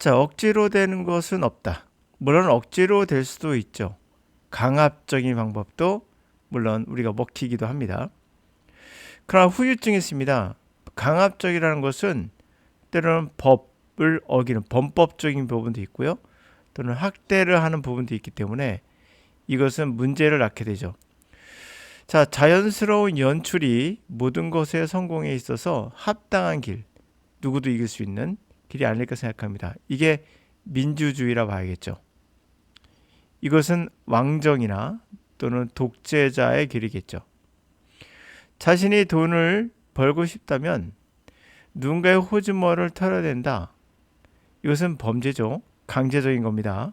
자, 억지로 되는 것은 없다. 물론 억지로 될 수도 있죠. 강압적인 방법도 물론 우리가 먹히기도 합니다. 그러나 후유증이 있습니다. 강압적이라는 것은 때로는 법을 어기는 범법적인 부분도 있고요. 또는 학대를 하는 부분도 있기 때문에 이것은 문제를 낳게 되죠. 자, 자연스러운 연출이 모든 것의 성공에 있어서 합당한 길, 누구도 이길 수 있는 길이 아닐까 생각합니다. 이게 민주주의라 봐야겠죠. 이것은 왕정이나 또는 독재자의 길이겠죠. 자신이 돈을 벌고 싶다면 누군가의 호주머니를 털어야 된다. 이것은 범죄죠. 강제적인 겁니다.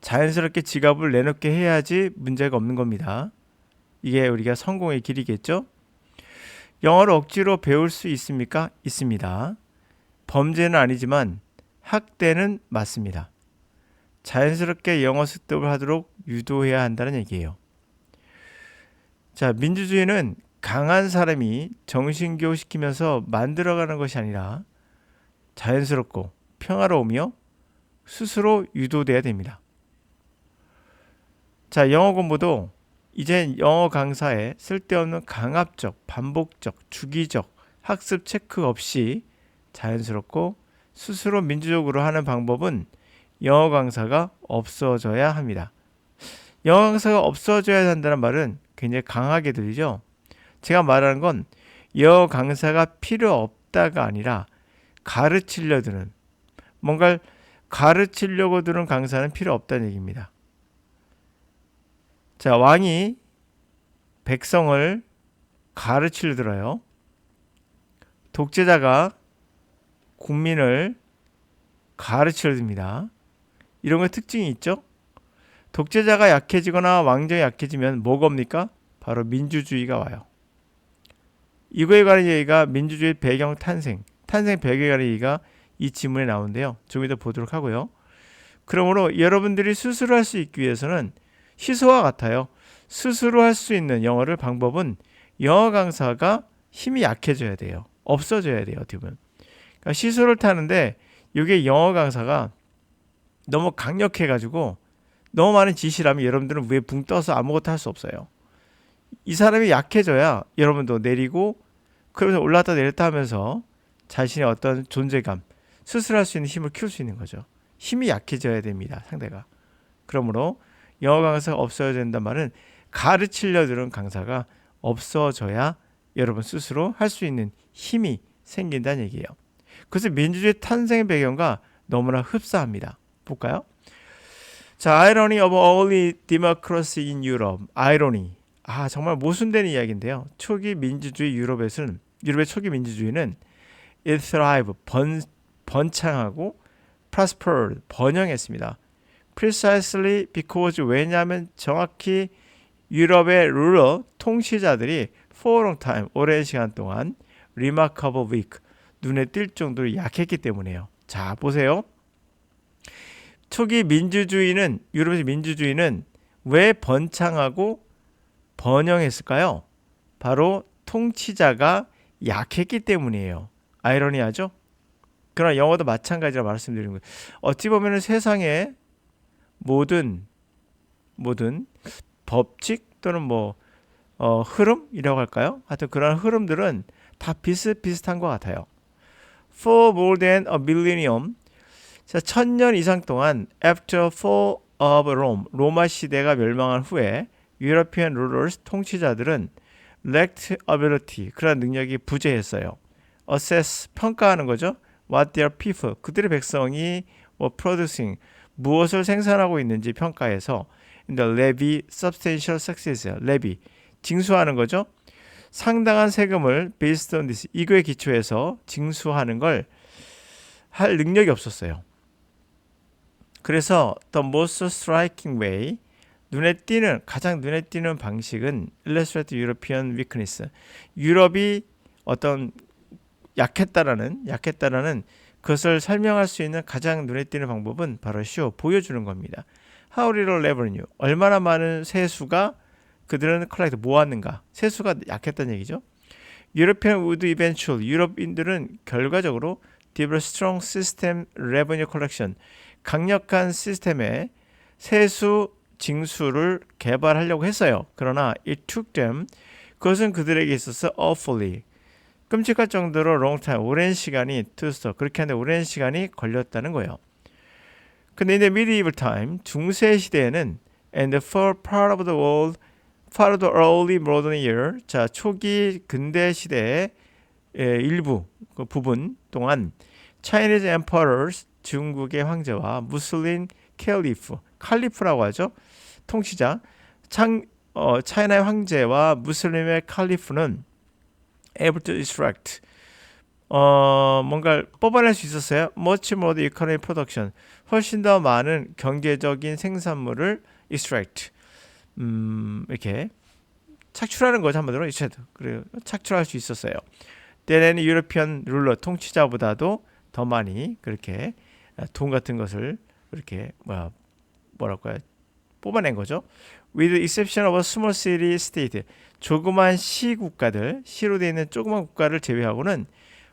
자연스럽게 지갑을 내놓게 해야지 문제가 없는 겁니다. 이게 우리가 성공의 길이겠죠. 영어를 억지로 배울 수 있습니까? 있습니다. 범죄는 아니지만 학대는 맞습니다. 자연스럽게 영어 습득을 하도록 유도해야 한다는 얘기예요. 자, 민주주의는 강한 사람이 정신교육시키면서 만들어가는 것이 아니라 자연스럽고 평화로우며 스스로 유도돼야 됩니다. 자, 영어 공부도 이젠 영어 강사에 쓸데없는 강압적, 반복적, 주기적 학습 체크 없이 자연스럽고 스스로 민주적으로 하는 방법은 영어 강사가 없어져야 합니다. 영어 강사가 없어져야 한다는 말은 굉장히 강하게 들리죠. 제가 말하는 건 영어 강사가 필요 없다가 아니라 가르치려 드는, 뭔가를 가르치려고 드는 강사는 필요 없다는 얘기입니다. 자, 왕이 백성을 가르치려 들어요. 독재자가 국민을 가르치려 듭니다. 이런 거 특징이 있죠. 독재자가 약해지거나 왕정이 약해지면 뭐가 옵니까? 바로 민주주의가 와요. 이거에 관한 얘기가 민주주의 배경 탄생 배경에 관한 얘기가 이 지문에 나오는데요. 좀 이따 보도록 하고요. 그러므로 여러분들이 스스로 할 수 있기 위해서는 시소와 같아요. 스스로 할 수 있는 영어를 방법은 영어 강사가 힘이 약해져야 돼요. 없어져야 돼요. 어떻게 보면. 그러니까 시소를 타는데 이게 영어 강사가 너무 강력해가지고 너무 많은 지시를 하면 여러분들은 위에 붕 떠서 아무것도 할 수 없어요. 이 사람이 약해져야 여러분도 내리고 그러면서 올랐다 내렸다 하면서 자신의 어떤 존재감, 스스로 할 수 있는 힘을 키울 수 있는 거죠. 힘이 약해져야 됩니다. 상대가. 그러므로 영어 강사가 없어야 된단 말은 가르치려 드는 강사가 없어져야 여러분 스스로 할 수 있는 힘이 생긴다는 얘기예요. 그래서 민주주의 탄생의 배경과 너무나 흡사합니다. 볼까요? 자, irony of early democracy in Europe. irony. 정말 모순되는 이야기인데요. 초기 민주주의 유럽의 초기 민주주의는 it thrived, 번창하고 prospered, 번영했습니다. precisely because, 왜냐하면 정확히 유럽의 룰러, 통치자들이 for a long time, 오랜 시간 동안 remarkable weak, 눈에 띌 정도로 약했기 때문에요. 자, 보세요. 초기 민주주의는, 유럽의 민주주의는 왜 번창하고 번영했을까요? 바로 통치자가 약했기 때문이에요. 아이러니하죠? 그러나 영어도 마찬가지라 말씀드리는 거예요. 어찌 보면 세상의 모든 법칙 또는 흐름이라고 할까요? 하여튼 그런 흐름들은 다 비슷비슷한 것 같아요. For more than a millennium, 자, 1000년 이상 동안 after fall of Rome, 로마 시대가 멸망한 후에 European rulers, 통치자들은 lacked ability, 그런 능력이 부재했어요. assess, 평가하는 거죠. what their people, 그들의 백성이 producing, 무엇을 생산하고 있는지 평가해서 the levy substantial success, levy, 징수하는 거죠. 상당한 세금을 based on this, 이거에 기초해서 징수하는 걸 할 능력이 없었어요. 그래서 the most striking way, 가장 눈에 띄는 방식은 illustrate European weakness, 유럽이 어떤 약했다라는 그것을 설명할 수 있는 가장 눈에 띄는 방법은 바로 show, 보여주는 겁니다. How little revenue, 얼마나 많은 세수가 그들은 collect, 모았는가, 세수가 약했다는 얘기죠. European would eventually, 유럽인들은 결과적으로 develop strong system revenue collection. 강력한 시스템의 세수 징수를 개발하려고 했어요. 그러나 it took them. 그것은 그들에게 있어서 awfully. 끔찍할 정도로 long time. 오랜 시간이 to start. 그렇게 하는데 오랜 시간이 걸렸다는 거예요. 근데 in the medieval time, 중세 시대에는 and for part of the world, part of the early modern year, 자 초기 근대 시대의 일부 그 부분 동안 Chinese emperors, 중국의 황제와 무슬림 칼리프라고 하죠. 통치자. 차이나의 황제와 무슬림의 칼리프는 able to extract 뭔가를 뽑아낼 수 있었어요. Much more the economic production. 훨씬 더 많은 경제적인 생산물을 extract. 이렇게 착출하는 거죠. 한마디로 그래요. 착출할 수 있었어요. Than European ruler. 통치자보다도 더 많이 그렇게 돈 같은 것을 이렇게 뭐랄까요? 뽑아낸 거죠. With the exception of a small city state. 조그만 시국가들, 시로 되어 있는 조그만 국가를 제외하고는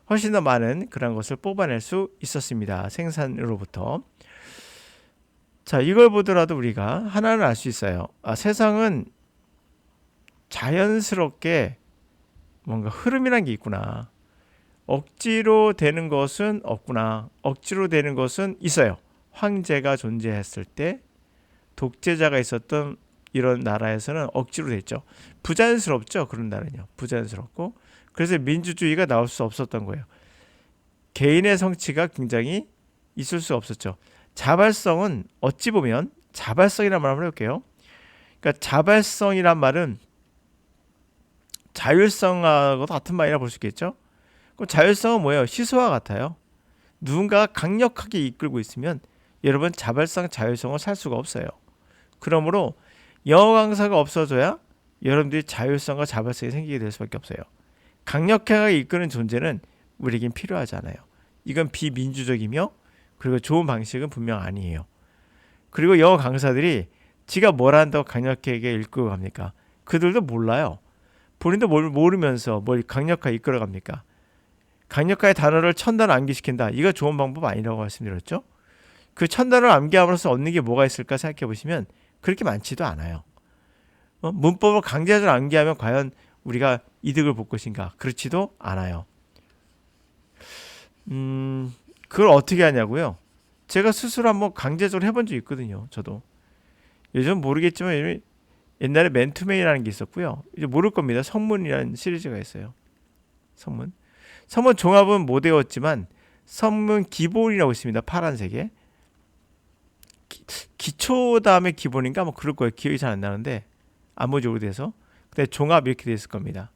훨씬 더 많은 그런 것을 뽑아낼 수 있었습니다. 생산으로부터. 자, 이걸 보더라도 우리가 하나는 알 수 있어요. 세상은 자연스럽게 뭔가 흐름이란 게 있구나. 억지로 되는 것은 없구나. 억지로 되는 것은 있어요. 황제가 존재했을 때 독재자가 있었던 이런 나라에서는 억지로 됐죠. 부자연스럽죠. 그런 나라는요. 부자연스럽고. 그래서 민주주의가 나올 수 없었던 거예요. 개인의 성취가 굉장히 있을 수 없었죠. 자발성은 어찌 보면 자발성이란 말 한번 해볼게요. 그러니까 자발성이란 말은 자율성하고 같은 말이라 볼 수 있겠죠. 그럼 자율성은 뭐예요? 시소와 같아요. 누군가가 강력하게 이끌고 있으면 여러분 자발성, 자율성을 살 수가 없어요. 그러므로 영어 강사가 없어져야 여러분들이 자율성과 자발성이 생기게 될 수밖에 없어요. 강력하게 이끄는 존재는 우리에겐 필요하지 않아요. 이건 비민주적이며 그리고 좋은 방식은 분명 아니에요. 그리고 영어 강사들이 지가 뭘 한다고 강력하게 이끌어 갑니까? 그들도 몰라요. 본인도 모르면서 뭘 강력하게 이끌어 갑니까? 강력하게 단어를 1000단어 암기시킨다. 이거 좋은 방법 아니라고 말씀드렸죠? 그 1000단어를 암기함으로써 얻는 게 뭐가 있을까 생각해 보시면 그렇게 많지도 않아요. 문법을 강제적으로 암기하면 과연 우리가 이득을 볼 것인가? 그렇지도 않아요. 그걸 어떻게 하냐고요? 제가 스스로 한번 강제적으로 해본 적이 있거든요. 저도. 요즘 모르겠지만 옛날에 맨투맨이라는 게 있었고요. 이제 모를 겁니다. 성문이라는 시리즈가 있어요. 성문 종합은 못 외웠지만 성문 기본이라고 있습니다. 파란색에. 기초 다음에 기본인가 뭐 그럴 거예요. 기억이 잘 안 나는데 암호적으로 돼서 근데 종합 이렇게 돼 있을 겁니다.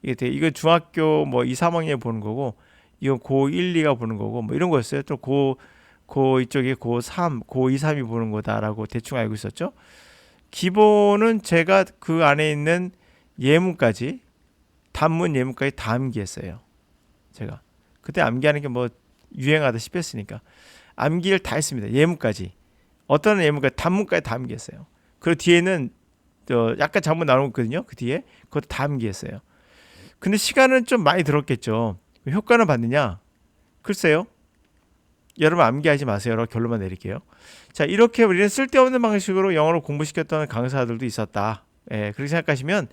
이거 중학교 뭐 2, 3학년에 보는 거고 이건 고 1, 2가 보는 거고 뭐 이런 거였어요. 또 고 이쪽에 고 3, 고 2, 3이 보는 거다라고 대충 알고 있었죠. 기본은 제가 그 안에 있는 예문까지 단문 예문까지 다 암기했어요. 제가 그때 암기하는 게 뭐 유행하다 싶었으니까 암기를 다 했습니다. 예문까지. 어떤 예문까지 단문까지 다 암기했어요. 그리고 뒤에는 약간 잘못 나오는 거거든요. 그 뒤에 그것도 다 암기했어요. 근데 시간은 좀 많이 들었겠죠. 효과는 받느냐? 글쎄요. 여러분 암기하지 마세요. 라고 결론만 내릴게요. 자, 이렇게 우리는 쓸데없는 방식으로 영어를 공부시켰던 강사들도 있었다. 그렇게 생각하시면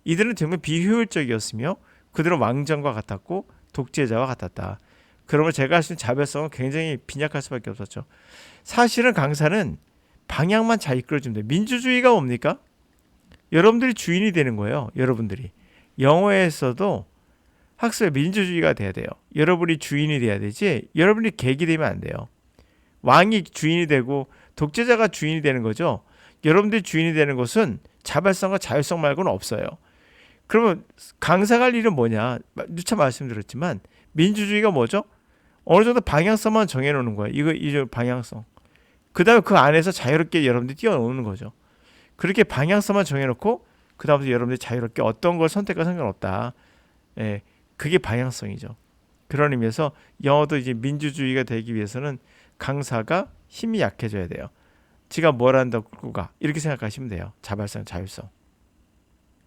이들은 정말 비효율적이었으며 그들은 왕정과 같았고 독재자와 같았다. 그러면 제가 할 수 있는 자발성은 굉장히 빈약할 수밖에 없었죠. 사실은 강사는 방향만 잘 이끌어주면 돼요. 민주주의가 뭡니까? 여러분들이 주인이 되는 거예요. 여러분들이. 영어에서도 학습의 민주주의가 돼야 돼요. 여러분이 주인이 돼야 되지 여러분이 객이 되면 안 돼요. 왕이 주인이 되고 독재자가 주인이 되는 거죠. 여러분들이 주인이 되는 것은 자발성과 자율성 말고는 없어요. 그러면 강사가 할 일은 뭐냐? 누차 말씀드렸지만 민주주의가 뭐죠? 어느 정도 방향성만 정해놓는 거예요. 이거 방향성. 그 다음에 그 안에서 자유롭게 여러분들이 뛰어노는 거죠. 그렇게 방향성만 정해놓고 그 다음부터 여러분들이 자유롭게 어떤 걸 선택과 상관없다. 그게 방향성이죠. 그런 의미에서 영어도 이제 민주주의가 되기 위해서는 강사가 힘이 약해져야 돼요. 지가 뭘 한다고가 이렇게 생각하시면 돼요. 자발성, 자율성.